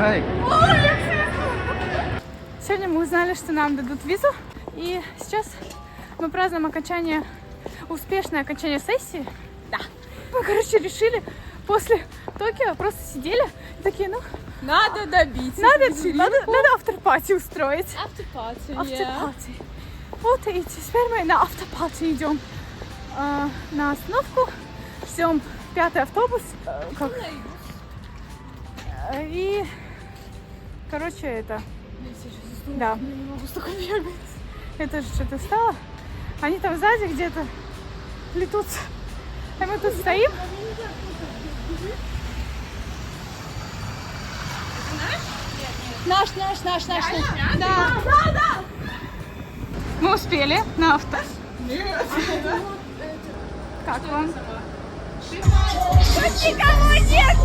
Давай. Сегодня мы узнали, что нам дадут визу. И сейчас мы празднуем успешное окончание сессии. Да. Мы, короче, решили после Токио просто сидели и такие, ну... Надо добить. Надо автор-пати устроить. Автопати. Автопати. Вот и теперь мы на автопати идем на остановку. Ждем 5-й автобус. И, короче, это... Да. Не могу столько бегать. Я тоже что-то стало. Они там сзади где-то плетутся. А мы тут стоим. Наш. Да. Мы успели на авто. Нет. Как вам? Тут никого нет.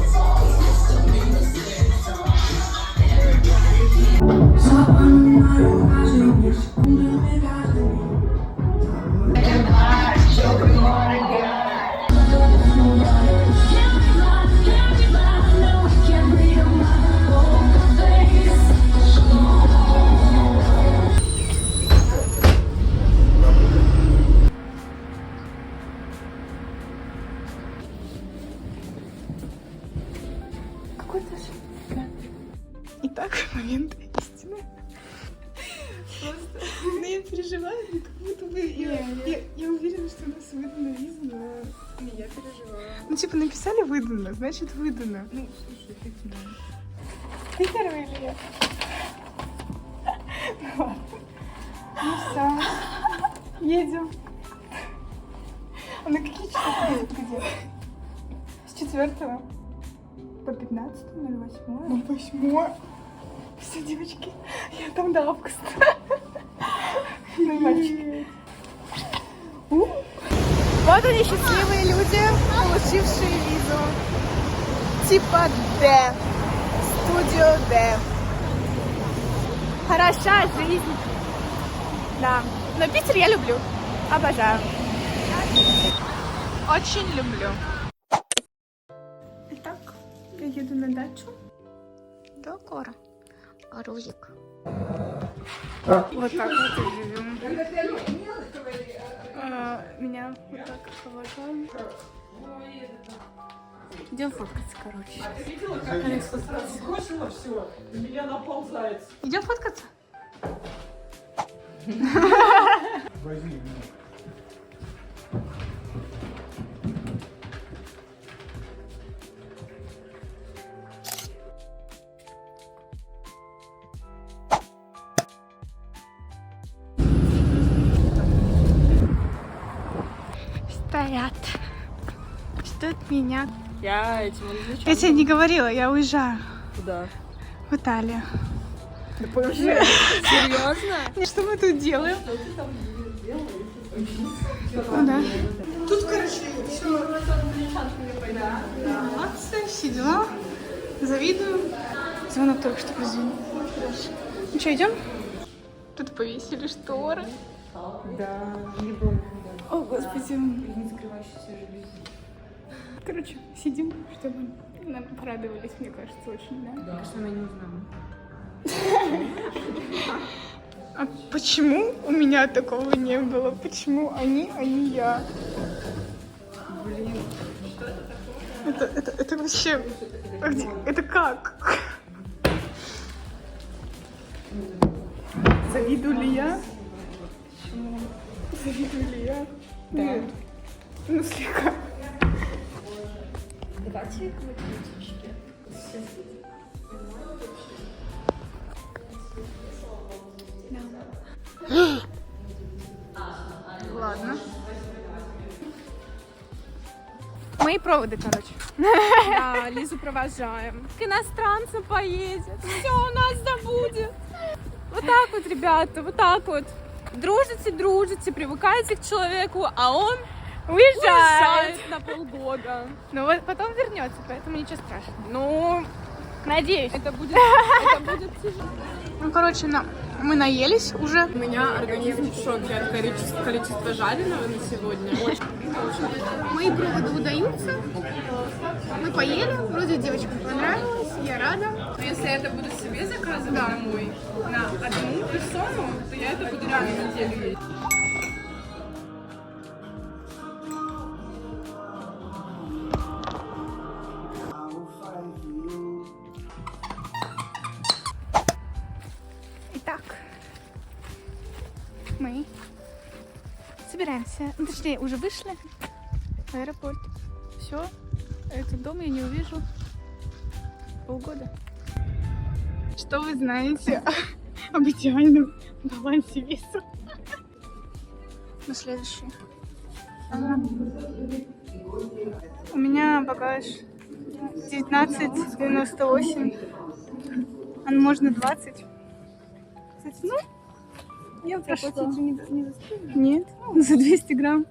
Итак, момент истины. Просто, ну я переживаю, как будто бы... Я уверена, что у нас выдана виза, но я переживаю. Ну, типа, написали выдано, значит выдано. Ну, слушай, ты куда? Ты первый или я? Ну все, едем. А на какие часы где? С 4 по 15 или 8? Ну, 8. Все, девочки, я там до августа. Ну и мальчики. Вот они, счастливые люди, получившие визу. Типа Д. Студио Д. Хороша жизнь. Да. Но Питер я люблю. Обожаю. Очень люблю. Итак, я еду на дачу. Да, Кора. Арузик. Вот так вот и живем. Меня вот так провожаем. Идем фоткаться, короче. Сбросила все, меня наползает. Идем фоткаться? Возьми меня. Стоят. Ждут меня. Я этим изучаю. Я тебе не говорила, я уезжаю Куда? в Италию. Да покажи. Серьезно? Что мы тут делаем? Ну да. Тут, короче, все. Молодцы, все дела. Завидую. Звонок только что прозвонил. Ну что, идем? Тут повесили шторы. Да, не было. О, господи. Не скрывающиеся жалюзи. Короче, сидим, чтобы нам порадовались, мне кажется, очень, да? Мне кажется, она не знала. А почему у меня такого не было? Почему они, а не я? Блин. Это вообще... Это как? Завидую ли я? Почему? Завидую ли я? Да. Нет. Ну, слегка. Давайте какой-то птички. Ладно. Мои проводы, короче. Да, Лизу провожаем. К иностранцам поедет. Все у нас забудет. Вот так вот, ребята, вот так вот. Дружите, привыкайте к человеку, а он Уезжает. на полгода. Ну вот потом вернется, поэтому ничего страшного. Ну, Надеюсь. это будет тяжело. Ну, короче, мы наелись уже. У меня организм в шоке от количества жареного на сегодня. Мои проводы удаются. Мы поели. Вроде девочкам понравилось. Я рада. если я это буду себе заказывать домой на одну персону, то я это буду реально неделю есть. Итак, мы собираемся, ну, точнее, уже вышли в аэропорт. Все, этот дом я не увижу полгода. Что вы знаете об идеальном балансе веса? На следующий. У меня багаж 19,98, а можно 20. Кстати, ну, я прошла. Нет, за 200 грамм.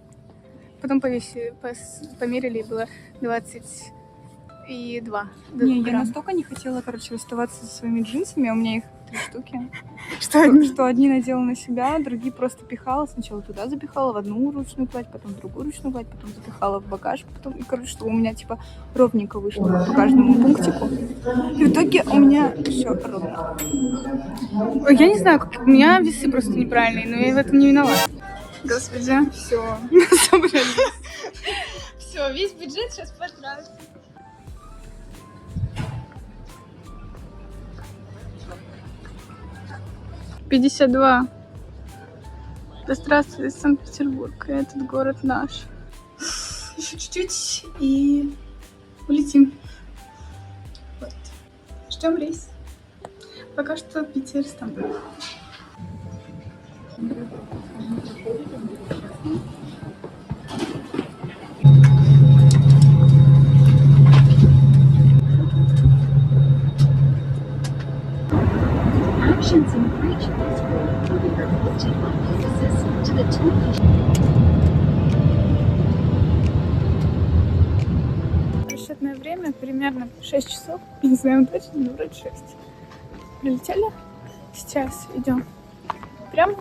Потом померили, и было 22. Не, я настолько не хотела, короче, расставаться со своими джинсами, а у меня их 3 штуки. Что Одни надела на себя, другие просто пихала. Сначала туда запихала, в одну ручную кладь, потом в другую ручную кладь, потом запихала в багаж, потом, и, короче, что у меня, типа, ровненько вышло по каждому пунктику. И в итоге у меня все ровно. Я не знаю, как... у меня весы просто неправильные, но я в этом не виновата. Господи, все, собрались. Все, весь бюджет сейчас потратим. $52. Да здравствует Санкт-Петербург, этот город наш. Еще чуть-чуть и улетим. Вот. Ждем рейс. Пока что Питер, Стамбул. Actions in breach of this rule will be reported by officers to the Turkish. Расчетное время примерно 6 часов. Не знаю точно, но вроде 6. Прилетели. Сейчас идем прямо.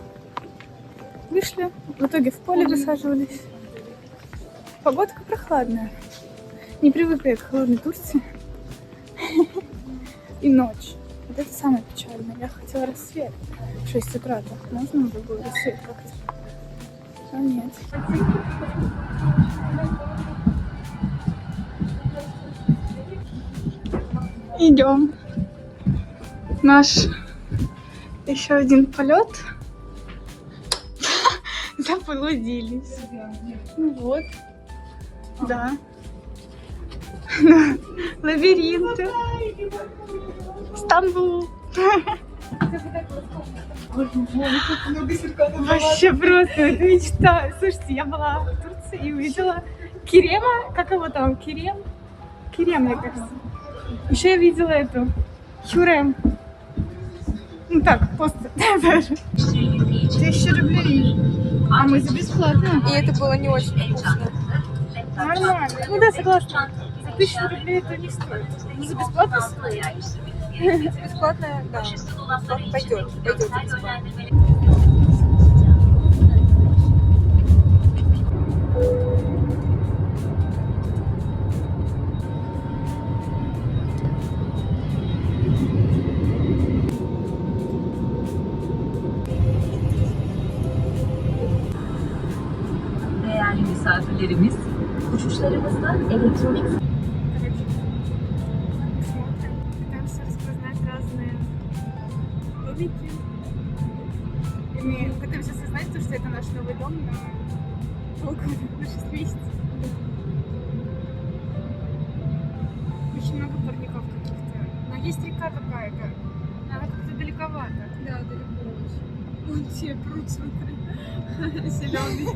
Вышли. В итоге в поле высаживались. Погодка прохладная. Не привыкла я к холодной Турции. И ночь. Вот это самое печальное. Я хотела рассвет. В 6 утра так можно уже было рассвет как-то. А нет. Идем. Наш еще один полет. Заблудились. Ну вот. Да. Лабиринты. Стамбул. Вообще просто, это мечта. Слушайте, я была в Турции и увидела Керема. Как его там? Керем, мне кажется. Еще я видела эту Хюрем. Ну так, постер даже. 1000 рублей. А мы за бесплатно. И это было не очень вкусно. Нормально. Ну да, согласна. За 1000 рублей это не стоит. Ну, за бесплатно стоит. Бесплатно, да. Пойдет бесплатно. Değerli misafirlerimiz, uçuşlarımızdan elektronik Смотрим, пытаемся распознать разные домики. И мы пытаемся осознать то, что это наш новый дом на полгода, на 6 месяцев. Очень много парников каких-то. Но есть река какая-то. Она как-то далековато. Да, далеко очень. Вон те пруд, смотри. Зеленый.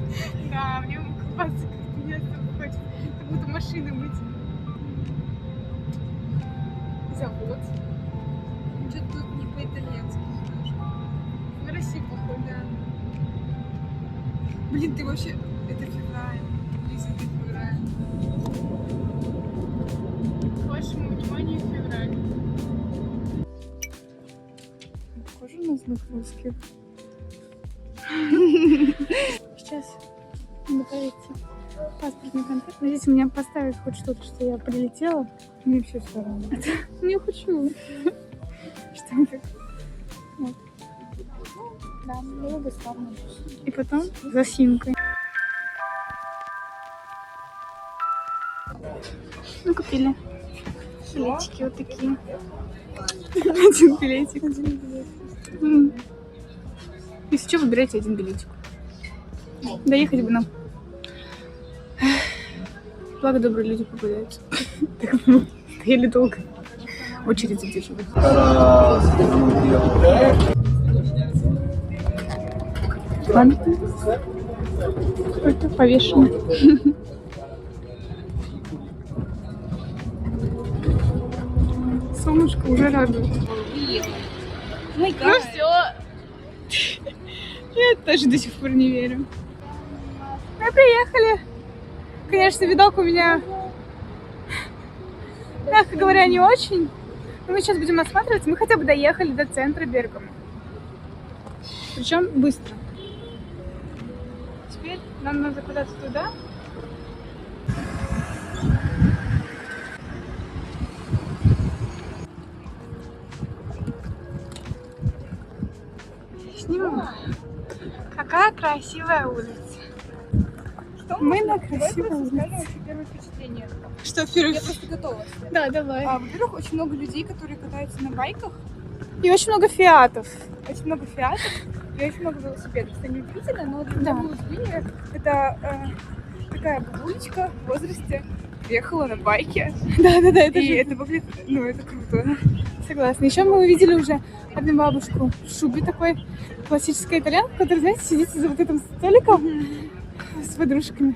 Да, в нем купаться как-то не особо хочется. Как будто машины мыть. Завод. Что-то тут не по-итальянски немножко. На Россию похоже. Да. Блин, ты вообще... Это февраль. Лиза, это февраль. К вашему вниманию февраль. Похоже на злых русских. Сейчас готовится паспортный контроль. Надеюсь, меня поставят хоть что-то, что я прилетела. Мне вообще все равно. Не хочу. Что-то. Вот. Да, было бы славно. И потом за симкой. Ну, купили. Билетики вот такие. Один билетик. Если что, выбирайте один билетик. Доехать бы нам. Благо добрые люди попадаются. Стояли долго. Очередь задерживать. Памятник. Какой-то повешенный. Солнышко уже радует. Ну все. Я тоже до сих пор не верю. Мы приехали. Конечно, видок у меня, мягко говоря, не очень. Но мы сейчас будем осматриваться. Мы хотя бы доехали до центра Бергама. Причем быстро. Теперь нам надо куда-то туда. Снимем. Какая красивая улица. Мы на красивой улице. Первое впечатление. Что первое? Я просто готова. Да, давай. Во-первых, очень много людей, которые катаются на байках. И очень много фиатов. Очень много фиатов и очень много велосипедов. Это не удивительно, но для Да. меня это такая бабулечка в возрасте приехала на байке. Да, это И же это выглядит, ну, это круто. согласна. Еще мы увидели уже одну бабушку в шубе такой классической итальянки, которая, знаете, сидит за вот этим столиком с подружками.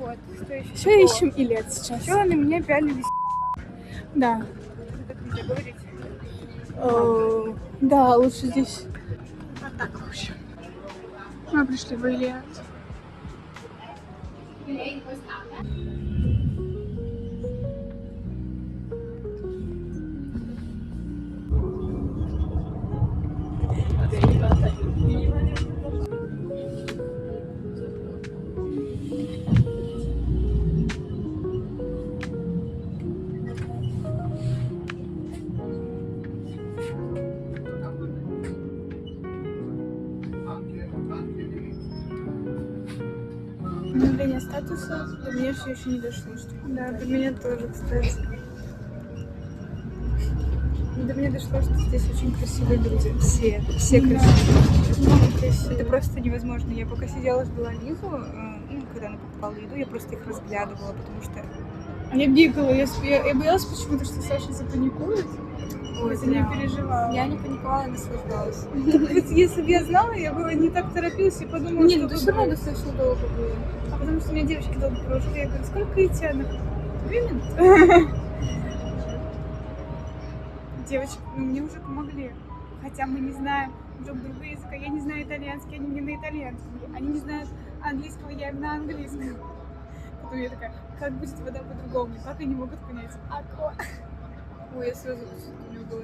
Вот. Что еще? Еще ищем Илет сейчас. Еще на меня реально висит. Да. Так нельзя говорить. Да, лучше здесь. Вот так лучше. Мы пришли в Илет. Обновление статуса до меня все еще не дошло. Что... Да, до меня тоже, кстати. До меня дошло, что здесь очень красивые люди. Все красивые. Это просто невозможно. Я пока сидела, ждала Лизу, ну, когда она покупала еду, я просто их разглядывала, потому что... Я бегала, я боялась почему-то, что Саша запаникует. Ой, Я за нее да. переживала. Я не паниковала, наслаждалась. Если бы я знала, я бы не так торопилась и подумала, Нет, что ну все равно достаточно долго было. А потому что меня девочки долго прожили. Я говорю, сколько идти? Она говорит, 2 минуты. Девочки, ну мне уже помогли. Хотя мы не знаем друг друга языка. Я не знаю итальянский, они мне на итальянском. Они не знают английского, я им на английском. Потом я такая, как будет вода по-другому? Как они могут понять? Аква. Ой, я сразу у меня было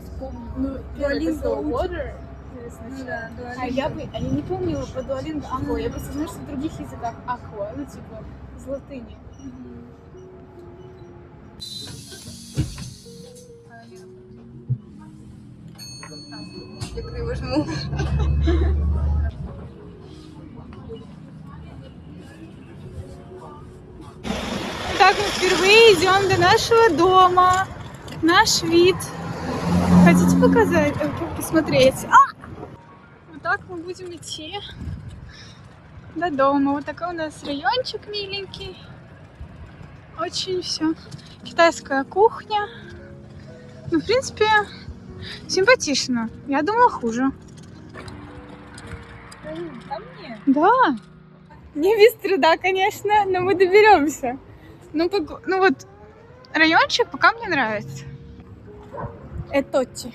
вспомнила. Ну, Duolingo water. Ну да, А я не помнила по дуалинго аква. Я просто знаю, что в других языках аква, ну типа с латыни. Я криво жму. Так, мы впервые идем до нашего дома. Наш вид. Хотите показать? Посмотреть? Вот так мы будем идти до дома. Вот такой у нас райончик миленький. Очень все. Китайская кухня. Ну, в принципе, симпатично. Я думала хуже. Там нет. Да. Не без труда, конечно, но мы доберемся. Ну вот, райончик пока мне нравится. Этотти.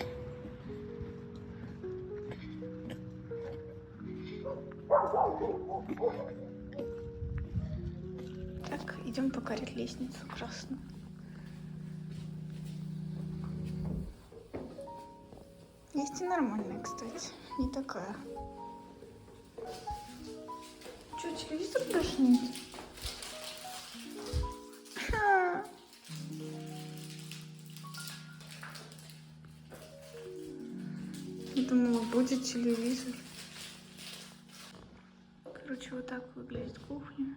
Так, идем покорить лестницу красную. Есть и нормальная, кстати, не такая. Что, телевизор даже нет? будет телевизор. Короче, вот так выглядит кухня.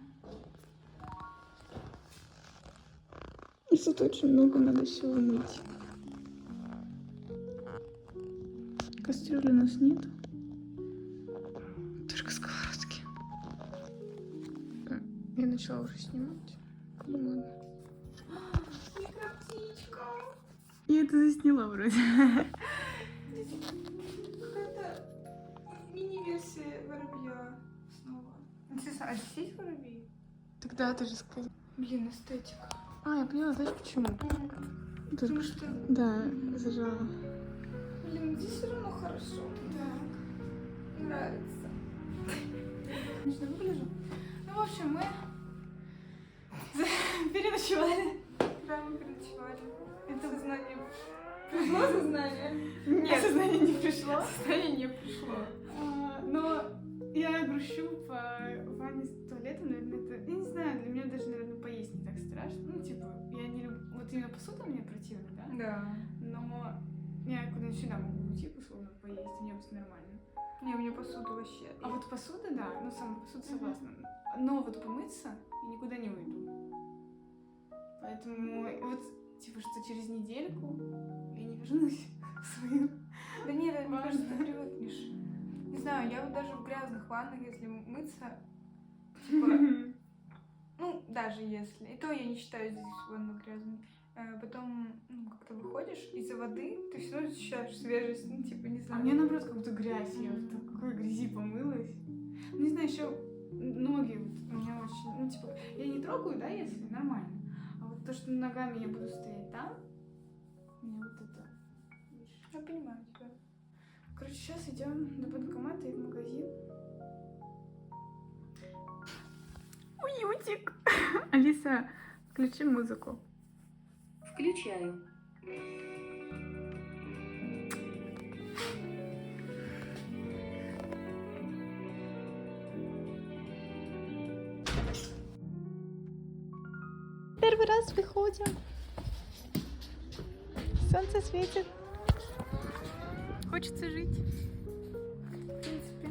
И тут очень много надо всего мыть. Кастрюли у нас нет. Только сковородки. Я начала уже снимать. Ну ладно. Микроптичка. Я это засняла вроде. Какая-то мини-версия воробья снова. Интересно, а здесь воробей? Тогда ты же сказала. Блин, эстетика. А, я поняла, знаешь почему? Потому что, Да, зажала. блин, здесь все равно хорошо. Так, нравится. Конечно, выгляжу. Ну, в общем, мы переночевали. Да, мы переночевали. Это сознание. Пришло сознание? Нет. Сознание не пришло? Сознание не пришло. Но я грущу по ванне с туалетом, наверное, это... Я не знаю, для меня даже, наверное, поесть не так страшно. Ну, типа, я не люблю... Вот именно посуда мне противна, да? Да. Но я куда-нибудь сюда могу уйти, условно, поесть, и мне будет нормально. Не, у меня посуда вообще. А вот посуда, да, ну, сама посуда согласна. Но вот помыться я никуда не уйду. Поэтому вот, типа, что через недельку я не вернусь в свою... Да нет, мне кажется, ты привыкнешь. Не знаю, я вот даже в грязных ваннах, если мыться, типа, ну, даже если. И то я не считаю здесь ванну грязной. Потом, ну, как-то выходишь из-за воды, ты все равно ощущаешь свежесть, ну, типа, не А знаю. мне, наоборот, как будто грязь. Я в такой грязи помылась. Ну, не знаю, еще ноги вот у меня очень... Ну, типа, я не трогаю, да, если нормально. А вот то, что ногами я буду стоять там, мне вот это... Я понимаю тебя. Короче, сейчас идем до банкомата и в магазин. Уютик! Алиса, включи музыку. Включаю. Первый раз выходим. Солнце светит. Хочется жить. В принципе.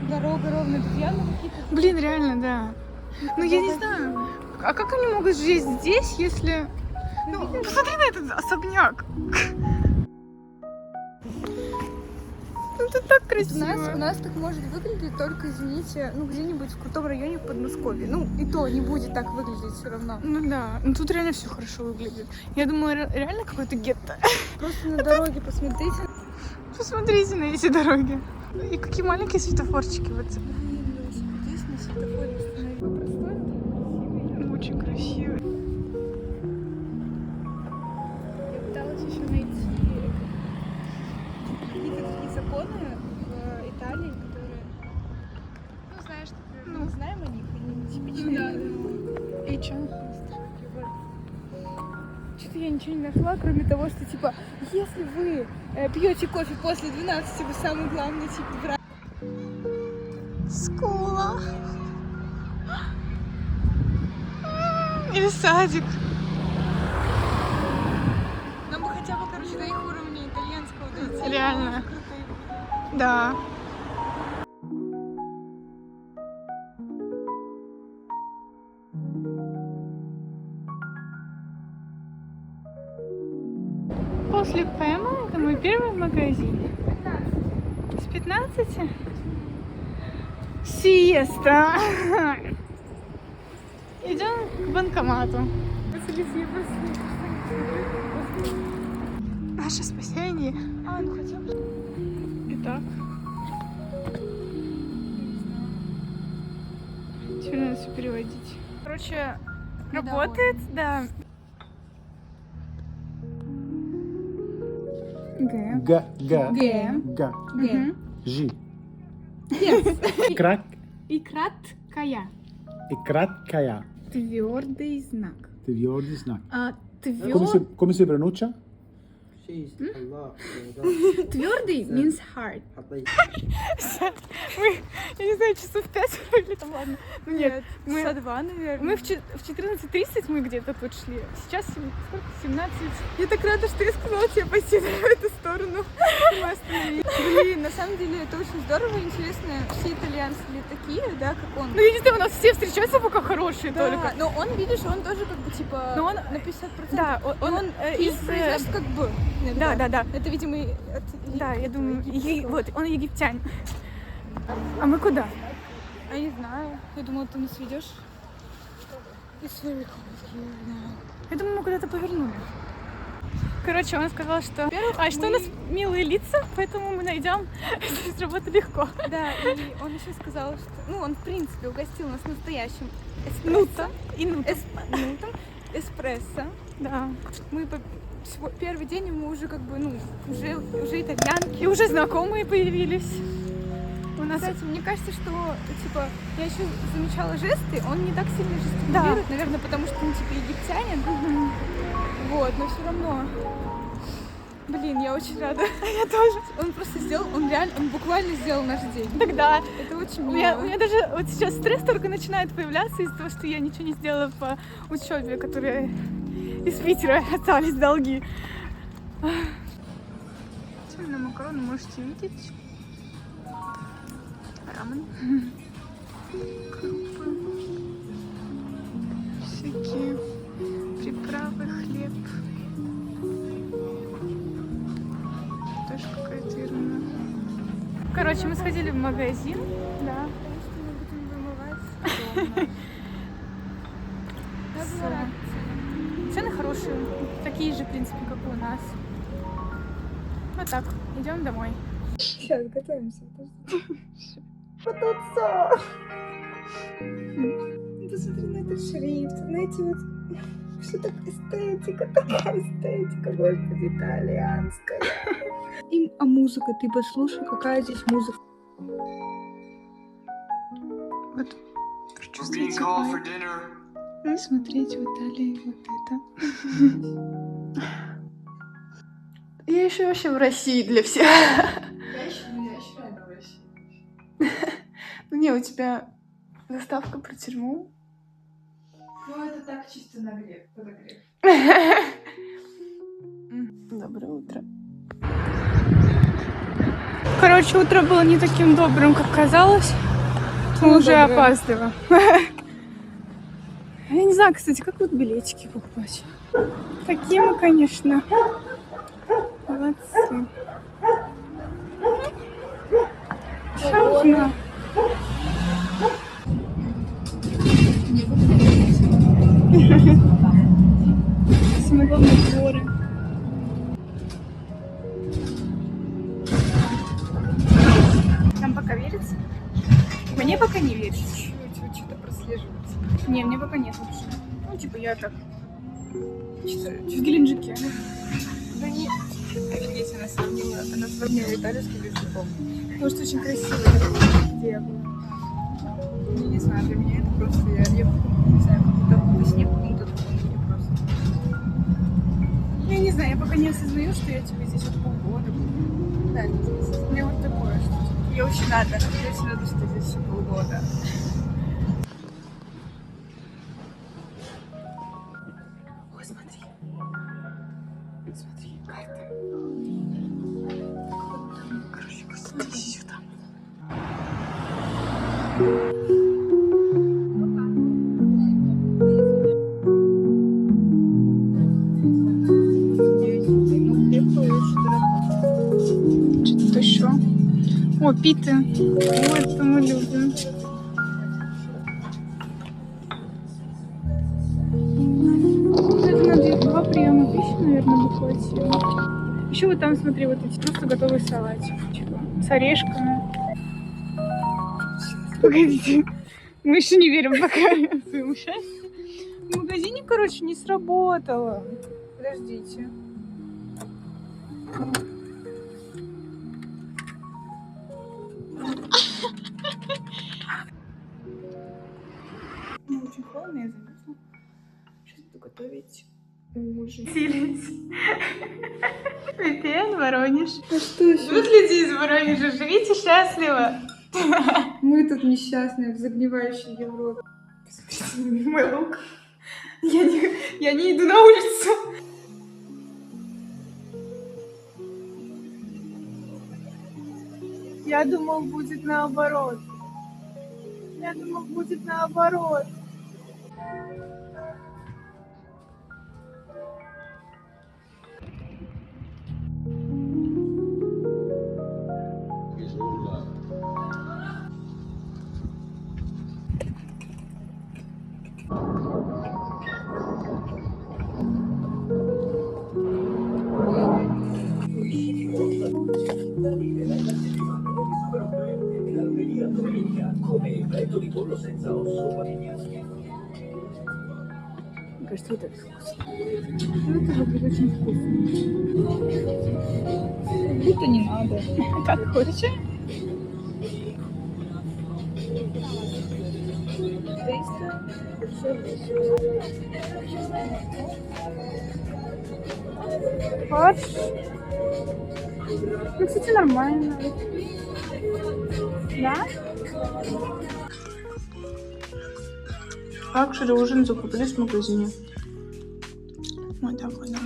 Дорога ровно, тут явно какие-то... Блин, реально, да. Ну я не знаю. А как они могут жить здесь, если... Ну, посмотри на этот особняк. Ну, это так красиво. У нас так может выглядеть только, извините, ну где-нибудь в крутом районе в Подмосковье. Ну и то не будет так выглядеть все равно. Ну да, ну тут реально все хорошо выглядит. Я думаю, реально какой-то гетто. Просто на дороге посмотрите. Посмотрите на эти дороги. И какие маленькие светофорчики вот. Здесь на светофоре простой, Очень красивый. я пыталась еще найти какие-то такие законы в Италии, которые, ну знаешь, мы не знаем о них, они нетипичные. И чё? Что-то я ничего не нашла, кроме того, что типа, если вы пьете кофе после 12, вы самый главный тип враг. Школа. Или садик. Нам бы хотя бы, короче, до их уровня итальянского дойти. Реально. Да. После Пэма это мой первый магазин. С 15? Сиеста. Идем к банкомату. Наше спасение. А, ну хотя бы. Итак. Теперь надо все переводить. Короче, работает, да. Г. Г. Г. Г. Г. Г. Жи. Крак. И краткая. И краткая. Твердый знак. Твердый знак. А Come si pronuncia? Твердый means hard. Мы, я не знаю, часов 5 или там, ладно. Ну нет, мы, Часа 2, наверное. мы в 14:30 мы где-то тут шли. Сейчас сколько? 17. Я так рада, что я сказала тебе пойти в эту сторону. Мы остановились. Блин, на самом деле это очень здорово и интересно. Все итальянцы ли такие, да, как он? Ну я не знаю, у нас все встречаются пока хорошие Да, только. но он, видишь, он тоже как бы типа Но он, на 50%. Да, он из из... произносит как бы. иногда. Да. Это, видимо, и от Да, я думаю, египетского. вот, он египтянин. А мы куда? А я не знаю. Я думала, ты нас ведешь. It's very cold here now. Я думаю, мы куда-то повернули. Короче, он сказал, что... Во-первых, что у нас милые лица, поэтому мы найдем здесь работу легко. Да, и он еще сказал, что... Ну, он, в принципе, угостил нас настоящим Нутом и нутом. нутом, эспрессо. Да. Мы первый день, и мы уже как бы, ну, уже итальянки. И уже знакомые появились. У нас... Кстати, мне кажется, что, типа, я еще замечала жесты, он не так сильно жестикулирует, наверное, потому что он, типа, египтянин. Вот, но все равно. Блин, я очень рада. Я тоже. Он просто сделал, он буквально сделал наш день. Тогда Это очень у мило. меня даже вот сейчас стресс только начинает появляться из-за того, что я ничего не сделала по учебе, которые из Питера остались долги. На макароны можете видеть. Рамен. Крупы. Всякие приправы, хлеб. Тоже какая-то ерунда. Короче, мы сходили в магазин. Да. Конечно, мы будем вымывать. Цены хорошие. Такие же, в принципе, как и у нас. Вот так. Идем домой. Сейчас готовимся. Посмотри на этот шрифт, на эти вот... Что так эстетика, такая эстетика, господи, итальянская. А музыка, ты послушай, какая здесь музыка. Вот, прочувствуйте вайб. Смотреть в Италии вот это. Я еще вообще в России для всех. Я еще реально в России. Не, у тебя заставка про тюрьму. Ну, это так чисто подогрев. Доброе утро. Короче, утро было не таким добрым, как казалось. Мы уже опаздываем. Я не знаю, кстати, как вот билетики покупать. Такие мы, конечно, молодцы. Сейчас узнаю. Самое главное, горы. Нам пока верится? Мне пока не верится. Что-то прослеживается. Не, мне пока нет вообще. Ну, типа, я так... Чисто в Геленджике. Да нет. Офигеть, она сравнила Италию с языком. Потому что очень красиво. Где я была? Я не знаю, для меня это просто... Я не знаю, как будто во сне, в каком-то другом мире просто. Я не знаю, я пока не осознаю, что я типа здесь вот полгода буду. Да, У меня вот такое, что типа, я очень рада, что здесь все полгода. Ой, смотри. Смотри, карта. Короче, посмотри сюда. Что-то еще. О, питы. Вот это мы любим. Это надо 2 приема пищи, наверное, бы хватило. Еще вот там, смотри, вот эти просто готовый салатик. Типа, с орешками. Погодите. Мы еще не верим пока своему счастью. В магазине, короче, не сработало. Подождите. Ну, очень холодно, я замерзла. Сейчас буду готовить VPN Воронеж. А что еще? Вот люди из Воронежа, живите счастливо. Мы тут несчастные в загнивающей Европе. Посмотрите, мой лук. Я не иду на улицу. Я думал, будет наоборот. Я думал, будет наоборот. Мне кажется, вот это вкусно. Ну, это выглядит очень вкусно. Как будто не надо. Как хочешь. Фарш. Ну, кстати, нормально. Да? Лакшери ужин закупились в магазине. Вот так вот, да.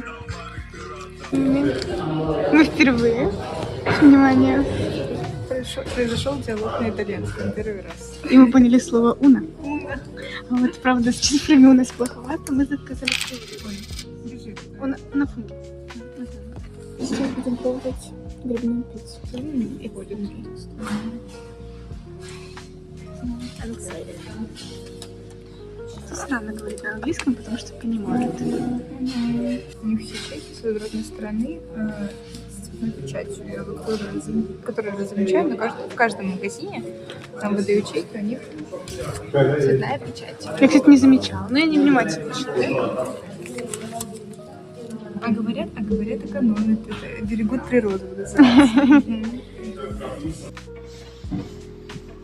Мы впервые. Внимание. Произошел диалог на итальянском первый раз. И мы поняли слово «уна». А вот, правда, с цифрами у нас плоховато. Мы заказали «уна фунги». Сейчас будем пробовать грибную пиццу. И будем пить. Странно говорить на английском, потому что Пи не может. У них все чеки с разной стороны с цветной печатью, которую я замечаю в каждом магазине. Там выдают чеки, у них цветная печать. Я, кстати, не замечала, но я не внимательно читаю. А говорят, экономят, это берегут природу. называется.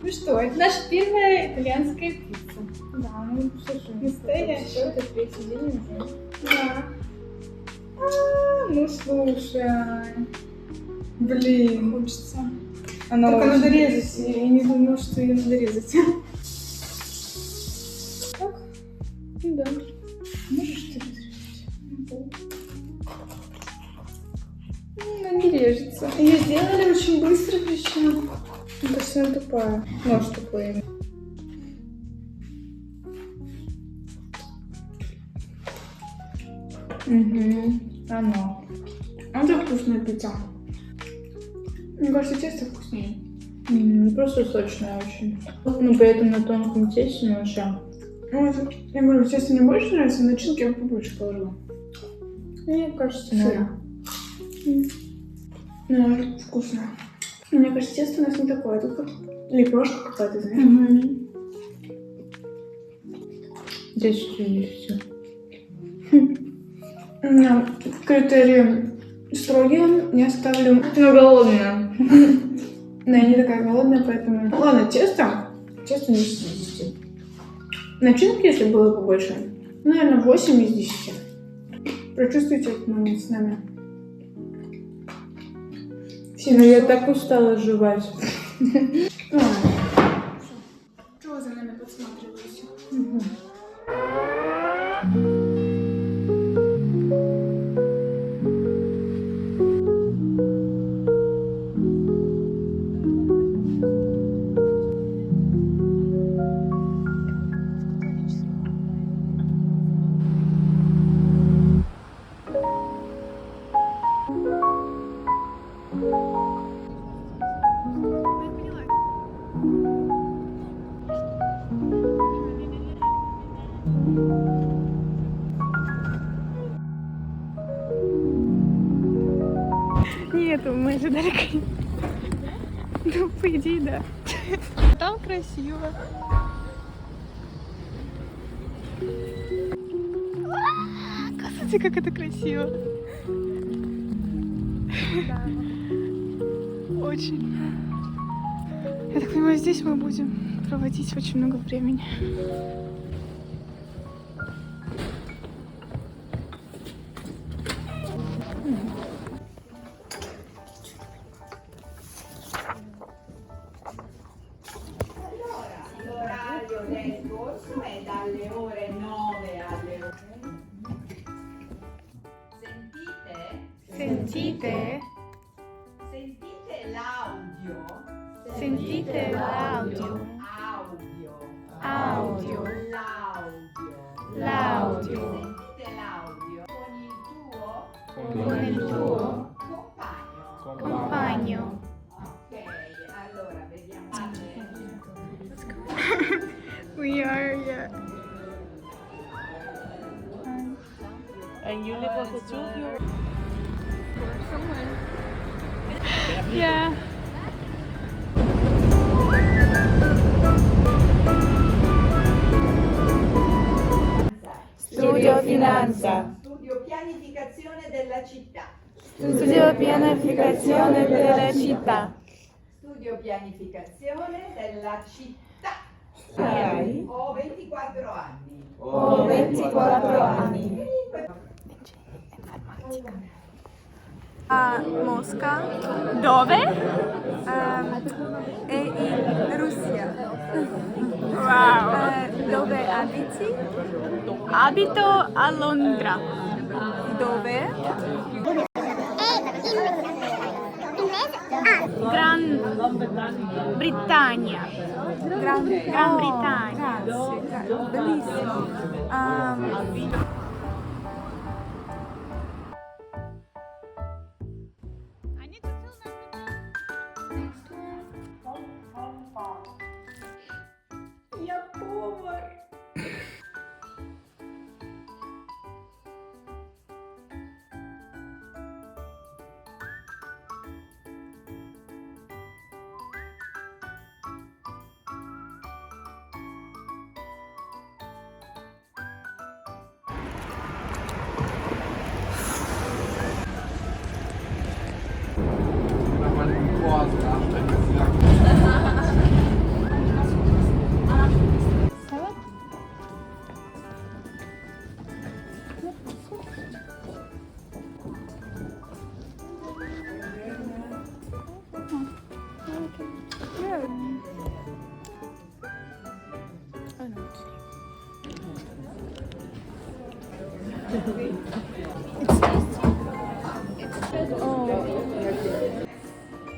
Ну что, это наша первая итальянская пицца. Да, ну слушай, настоящая. Это третий день уже. Да. Ну слушай. Блин, хочется. Она Только очень- надо резать. Я не думала, что ее надо резать. Так? Ну да. Можешь ты разрезать? Она не режется. Ее сделали очень быстро причем. Это все она тупая. Нож тупой. Угу. Оно. Это вкусная пицца. Мне кажется, тесто вкуснее. Просто сочная очень. Ну, при этом на тонком тесте немножко. Ну, я говорю, тесто мне больше нравится, начинки я побольше положила. Мне кажется, Сыра. Ну, вкусно. Но мне кажется, тесто у нас не такое, тут как лепешка какая-то, знаешь. Здесь все. У меня критерии строгие, я ставлю... Ну, голодная. Да, я не такая голодная, поэтому... Ладно, тесто не 10. Начинки, если было побольше, наверное, 8 из 10. Прочувствуйте этот момент с нами. Ну, я так устала жевать. Ну, ладно. Чего вы за нами подсматриваете? Нет, мы ожидали конец. Ну, по идее, да. Там красиво. Смотрите, как это красиво. Очень. Я так понимаю, здесь мы будем проводить очень много времени. Sentite? Sentite l'audio? Audio. L'audio. Con il tuo compagno. We are, yeah. And you live on the studio? Yeah. Studio finanza. Studio pianificazione della città. Studio pianificazione della città. Studio pianificazione della città. Ok. Ho 24 anni. Ho 24 anni. A Mosca Dove? e in Russia. Wow. Dove abiti? Abito a Londra. Dove? Gran Britannia. Gran Britannia. Grazie, bellissimo.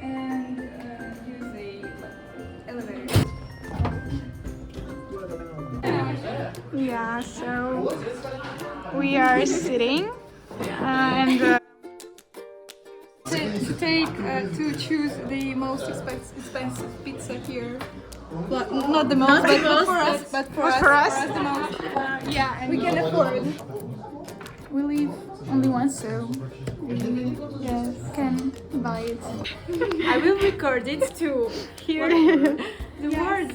And use the elevator. Yeah, so we are sitting and To choose the most expensive pizza here. But not the most, but for us, the most. yeah, and We can afford. we live only once, so we can buy it. I will record it to hear the words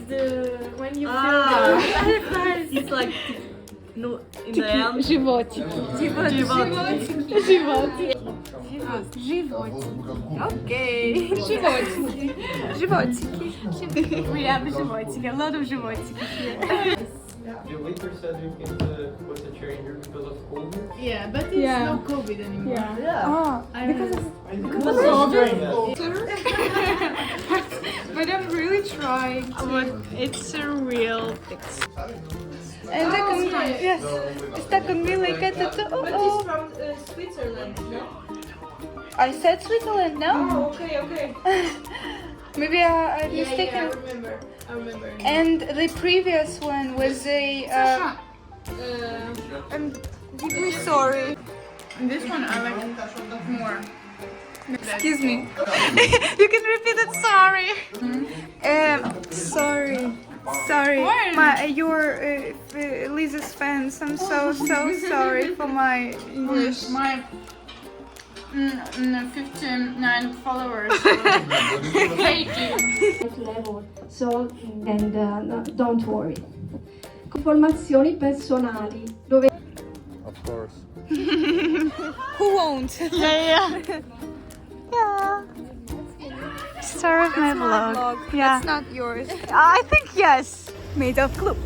when you feel the butterflies. It's like no in the end. Окей. Животики. Животики. We have животики, a lot of животики here. Your waiter said you can put a chair in here because of COVID. Yeah, but it's Yeah. no COVID anymore. Oh, Because of but I'm really trying. But it's a real fix. And yes, está conmigo like that. Oh, From Switzerland, no? I said Switzerland, no? Oh, okay. Maybe I'm mistaken. I remember. And the previous one was a. I'm deeply sorry. This one I like more. Excuse me. You can repeat it. Sorry. Sorry. Your Lisa's fans. I'm so sorry for my English. My 59 followers. Hate you. level. So, and don't worry. Informazioni personali. Dove Of course. Who won't? Yeah. Start of my vlog. Yeah. That's not yours. I think yes. Made of клуб.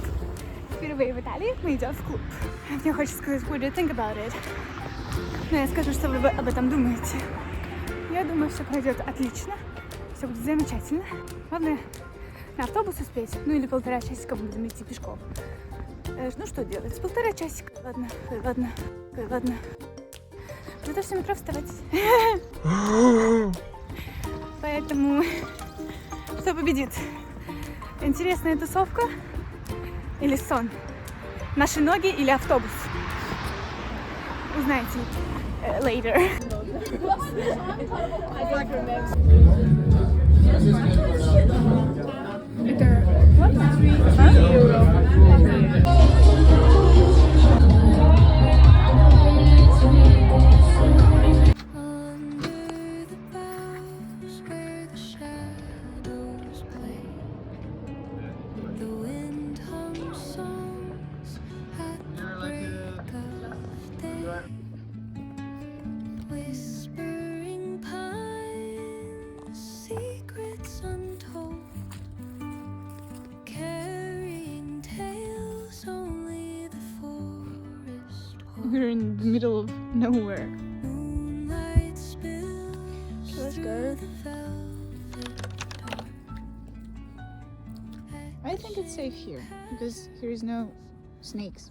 Впервые в Италии Made of клуб. Мне хочется сказать, what do you think about it? Но я скажу, что вы об этом думаете. Я думаю, все пройдет отлично. Все будет замечательно. Главное, на автобус успеть. Ну или 1,5 часика будем идти пешком. Ну что делать? 1,5 часика. Ладно. Завтра в 7 утра вставать. Поэтому кто победит? Интересная тусовка или сон? Наши ноги или автобус? Узнаете later. Whispering pines, secrets untold, carrying tales only the forest holds. We're in the middle of nowhere. Moonlight spills Let's go. through the velvet dark. I think it's safe here because there is no snakes.